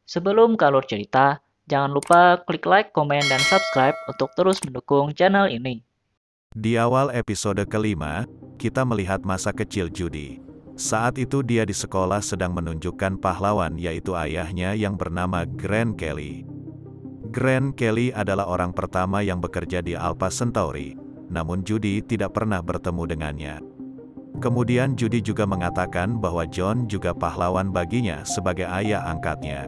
Sebelum ke alur cerita, jangan lupa klik like, komen, dan subscribe untuk terus mendukung channel ini. Di awal episode kelima, kita melihat masa kecil Judy. Saat itu dia di sekolah sedang menunjukkan pahlawan yaitu ayahnya yang bernama Grant Kelly. Grant Kelly adalah orang pertama yang bekerja di Alpha Centauri, namun Judy tidak pernah bertemu dengannya. Kemudian Judy juga mengatakan bahwa John juga pahlawan baginya sebagai ayah angkatnya.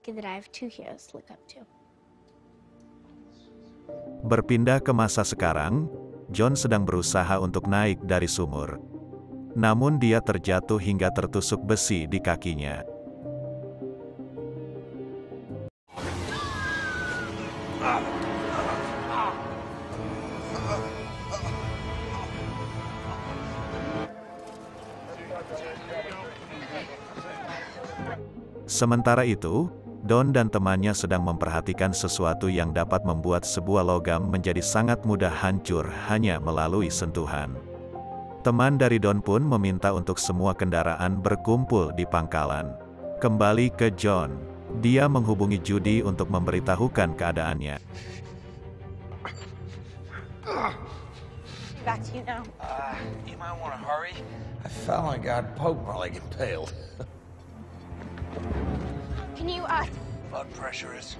That I have two heroes to look up to. Berpindah ke masa sekarang, John sedang berusaha untuk naik dari sumur. Namun dia terjatuh hingga tertusuk besi di kakinya. Sementara itu, Don dan temannya sedang memperhatikan sesuatu yang dapat membuat sebuah logam menjadi sangat mudah hancur hanya melalui sentuhan. Teman dari Don pun meminta untuk semua kendaraan berkumpul di pangkalan. Kembali ke John, dia menghubungi Judy untuk memberitahukan keadaannya. Back to you now. You might want to hurry. I fell and got poked while I impaled. Can you, Blood pressure is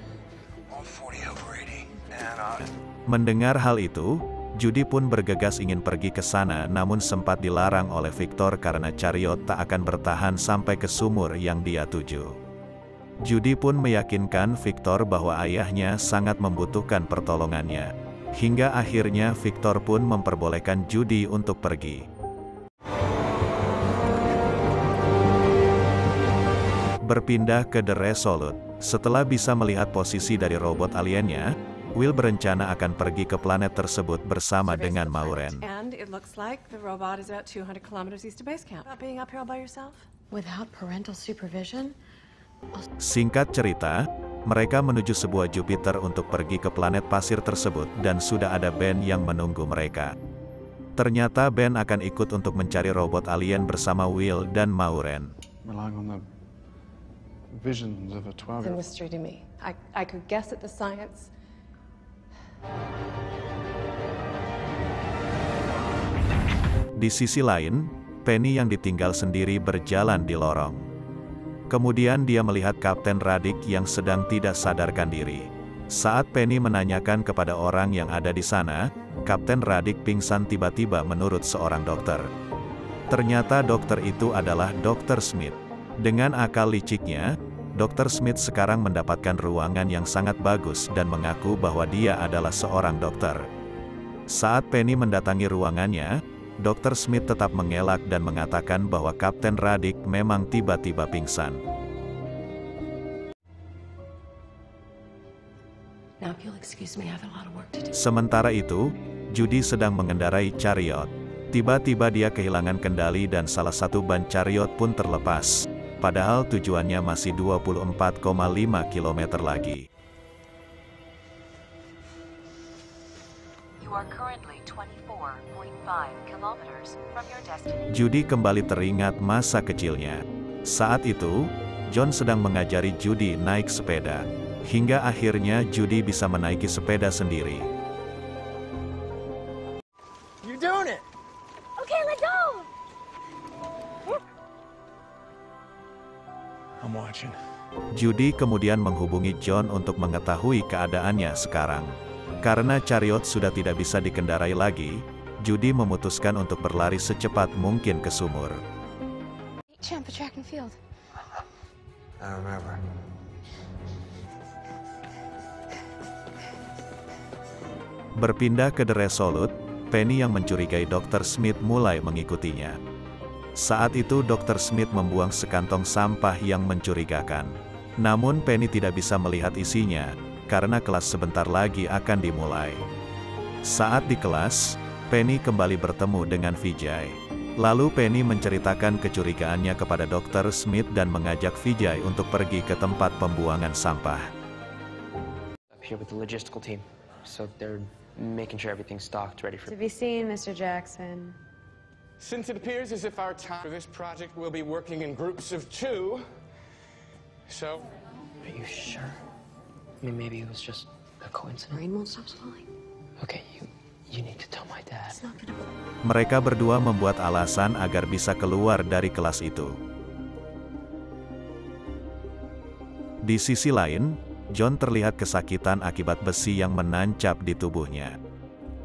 140/80. And, Mendengar hal itu, Judy pun bergegas ingin pergi ke sana namun sempat dilarang oleh Victor karena chariot tak akan bertahan sampai ke sumur yang dia tuju. Judy pun meyakinkan Victor bahwa ayahnya sangat membutuhkan pertolongannya. Hingga akhirnya Victor pun memperbolehkan Judy untuk pergi. Berpindah ke The Resolute. Setelah bisa melihat posisi dari robot aliennya, Will berencana akan pergi ke planet tersebut bersama dengan Maureen. And it looks like the robot is about 200 kilometers east of base camp. Not being up here all by yourself? Without parental supervision? Singkat cerita, mereka menuju sebuah Jupiter untuk pergi ke planet pasir tersebut dan sudah ada Ben yang menunggu mereka. Ternyata Ben akan ikut untuk mencari robot alien bersama Will dan Maureen. Relying on the visions of a It's a 12-year-old. mystery to me. I could guess at the science. Di sisi lain, Penny yang ditinggal sendiri berjalan di lorong. Kemudian dia melihat Kapten Radix yang sedang tidak sadarkan diri. Saat Penny menanyakan kepada orang yang ada di sana, Kapten Radix pingsan tiba-tiba menurut seorang dokter. Ternyata dokter itu adalah Dr. Smith. Dengan akal liciknya, Dr. Smith sekarang mendapatkan ruangan yang sangat bagus dan mengaku bahwa dia adalah seorang dokter. Saat Penny mendatangi ruangannya, Dr. Smith tetap mengelak dan mengatakan bahwa Kapten Radix memang tiba-tiba pingsan. Now, if you'll excuse me, I have a lot of work to do. Sementara itu, Judy sedang mengendarai chariot. Tiba-tiba dia kehilangan kendali dan salah satu ban chariot pun terlepas. Padahal tujuannya masih 24,5 km lagi. You are currently 24.5 kilometers from your destination. Judy kembali teringat masa kecilnya. Saat itu, John sedang mengajari Judy naik sepeda. Hingga akhirnya Judy bisa menaiki sepeda sendiri. you're doing it. Okay, let go. I'm watching. Judy kemudian menghubungi John untuk mengetahui keadaannya sekarang. Karena chariot sudah tidak bisa dikendarai lagi, Judy memutuskan untuk berlari secepat mungkin ke sumur. Champ of track and field. I remember. Berpindah ke The Resolute, Penny yang mencurigai Dr. Smith mulai mengikutinya. Saat itu Dr. Smith membuang sekantong sampah yang mencurigakan. Namun Penny tidak bisa melihat isinya, karena kelas sebentar lagi akan dimulai. Saat di kelas, Penny kembali bertemu dengan Vijay. Lalu Penny menceritakan kecurigaannya kepada Dr. Smith dan mengajak Vijay untuk pergi ke tempat pembuangan sampah. Up here with the logistical team, so they're making sure everything's stocked, ready for. To be seen, Mr. Jackson. Since it appears as if our time for this project will be working in groups of two, So? Are you sure? I mean, maybe it was just a coincidence. Rain won't stop falling. Okay, you need to tell my dad. It's not gonna. Mereka berdua membuat alasan agar bisa keluar dari kelas itu. Di sisi lain, John terlihat kesakitan akibat besi yang menancap di tubuhnya.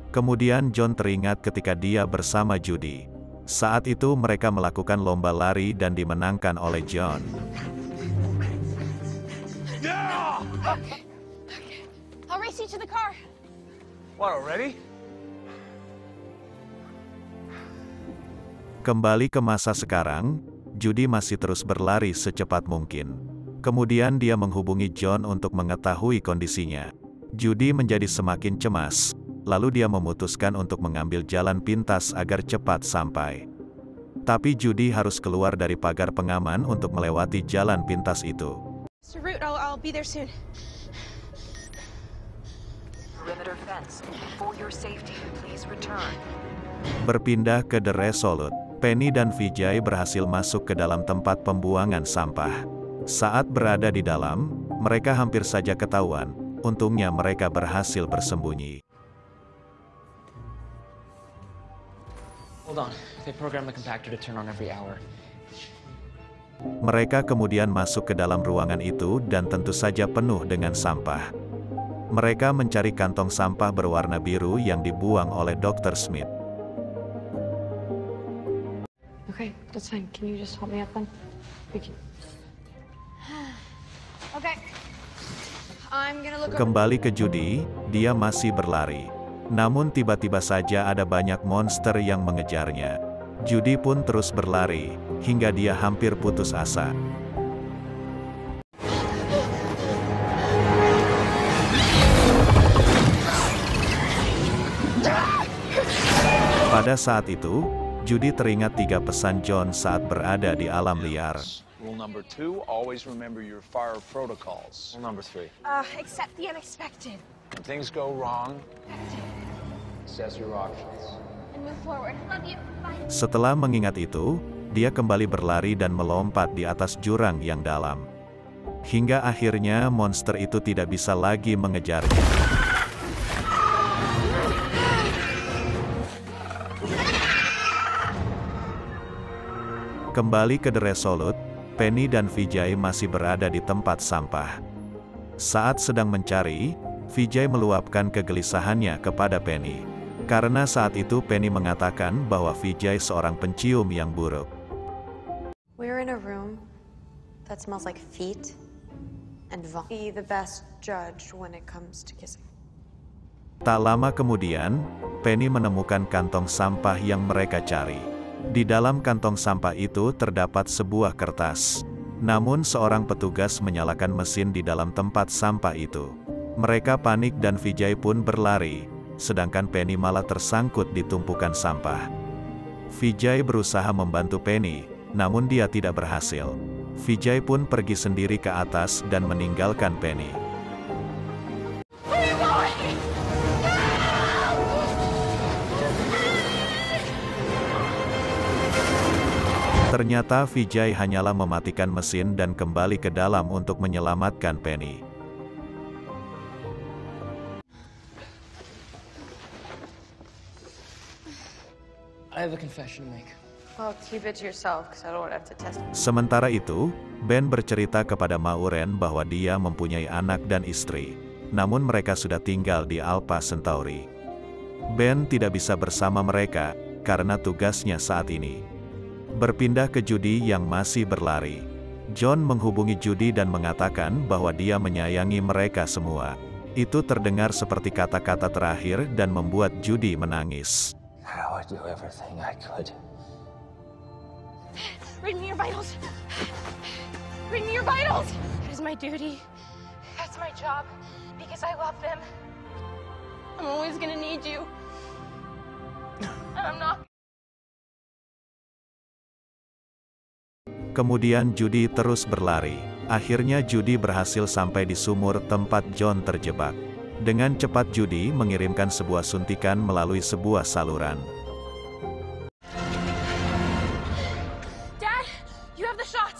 Kemudian John teringat ketika dia bersama Judy. Saat itu mereka melakukan lomba lari dan dimenangkan oleh John. Okay. I'll race you to the car. What, already? Kembali ke masa sekarang, Judy masih terus berlari secepat mungkin. Kemudian dia menghubungi John untuk mengetahui kondisinya. Judy menjadi semakin cemas, lalu dia memutuskan untuk mengambil jalan pintas agar cepat sampai. Tapi Judy harus keluar dari pagar pengaman untuk melewati jalan pintas itu. Route, I'll be there soon. Perimeter fence. For your safety, please return. Berpindah ke The Resolute, Penny dan Vijay berhasil masuk ke dalam tempat pembuangan sampah. Saat berada di dalam, mereka hampir saja ketahuan. Untungnya mereka berhasil bersembunyi. Hold on. They programmed the compactor to turn on every hour. Mereka kemudian masuk ke dalam ruangan itu dan tentu saja penuh dengan sampah. Mereka mencari kantong sampah berwarna biru yang dibuang oleh Dr. Smith. Okay, that's fine. Can you just help me up then? Thank you. Okay. I'm gonna look over. Kembali ke Judy, dia masih berlari. Namun tiba-tiba saja ada banyak monster yang mengejarnya. Judy pun terus berlari, hingga dia hampir putus asa. Pada saat itu, Judy teringat 3 pesan John saat berada di alam liar. Rule number 2, always remember your fire protocols. Rule number 3, Accept the unexpected when things go wrong, Assess your options. and move forward. Love you. Bye. Setelah mengingat itu, dia kembali berlari dan melompat di atas jurang yang dalam. Hingga akhirnya monster itu tidak bisa lagi mengejarnya. Kembali ke The Resolute, Penny dan Vijay masih berada di tempat sampah. Saat sedang mencari, Vijay meluapkan kegelisahannya kepada Penny. Karena saat itu Penny mengatakan bahwa Vijay seorang pencium yang buruk. We're in a room that smells like feet and vomit. Be the best judge when it comes to kissing. Tak lama kemudian, Penny menemukan kantong sampah yang mereka cari. Di dalam kantong sampah itu terdapat sebuah kertas. Namun seorang petugas menyalakan mesin di dalam tempat sampah itu. Mereka panik dan Vijay pun berlari, sedangkan Penny malah tersangkut di tumpukan sampah. Vijay berusaha membantu Penny, namun dia tidak berhasil. Vijay pun pergi sendiri ke atas dan meninggalkan Penny. Ternyata Vijay hanyalah mematikan mesin dan kembali ke dalam untuk menyelamatkan Penny. I have a confession to make. Well, keep it to yourself, because I don't want to have to test. Sementara itu, Ben bercerita kepada Maureen bahwa dia mempunyai anak dan istri. Namun mereka sudah tinggal di Alpha Centauri. Ben tidak bisa bersama mereka, karena tugasnya saat ini. Berpindah ke Judy yang masih berlari. John menghubungi Judy dan mengatakan bahwa dia menyayangi mereka semua. Itu terdengar seperti kata-kata terakhir dan membuat Judy menangis. how I do everything I could. Read me your vitals. Read me your vitals. It is my duty. That's my job. Because I love them. I'm always gonna need you. And I'm not. Kemudian Judy terus berlari. Akhirnya Judy berhasil sampai di sumur tempat John terjebak. Dengan cepat Judy mengirimkan sebuah suntikan melalui sebuah saluran. Dad, you have the shot.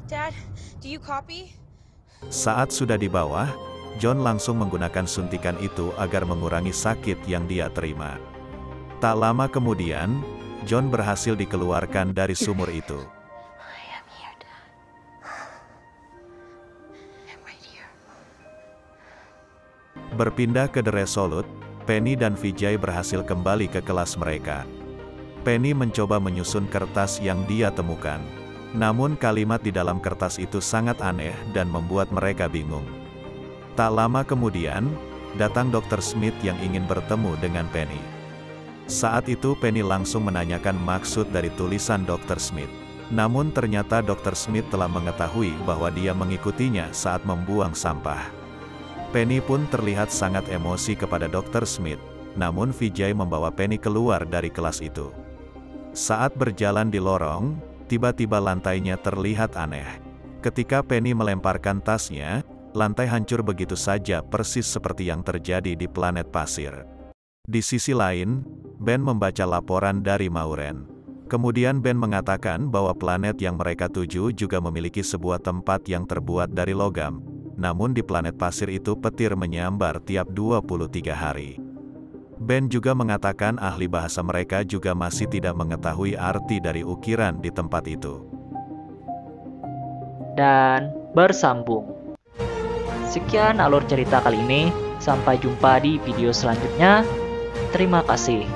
Dad, do you copy? Saat sudah di bawah, John langsung menggunakan suntikan itu agar mengurangi sakit yang dia terima. Tak lama kemudian, John berhasil dikeluarkan dari sumur itu. I am here, Dad. I'm right here. Berpindah ke The Resolute, Penny dan Vijay berhasil kembali ke kelas mereka. Penny mencoba menyusun kertas yang dia temukan. Namun kalimat di dalam kertas itu sangat aneh dan membuat mereka bingung. Tak lama kemudian, datang Dr. Smith yang ingin bertemu dengan Penny. Saat itu Penny langsung menanyakan maksud dari tulisan Dr. Smith. Namun ternyata Dr. Smith telah mengetahui bahwa dia mengikutinya saat membuang sampah. Penny pun terlihat sangat emosi kepada Dr. Smith, namun Vijay membawa Penny keluar dari kelas itu. Saat berjalan di lorong, tiba-tiba lantainya terlihat aneh. Ketika Penny melemparkan tasnya, lantai hancur begitu saja persis seperti yang terjadi di planet pasir. Di sisi lain, Ben membaca laporan dari Maureen. Kemudian Ben mengatakan bahwa planet yang mereka tuju juga memiliki sebuah tempat yang terbuat dari logam. Namun di planet pasir itu petir menyambar tiap 23 hari. Ben juga mengatakan ahli bahasa mereka juga masih tidak mengetahui arti dari ukiran di tempat itu. Dan bersambung. Sekian alur cerita kali ini, sampai jumpa di video selanjutnya. Terima kasih.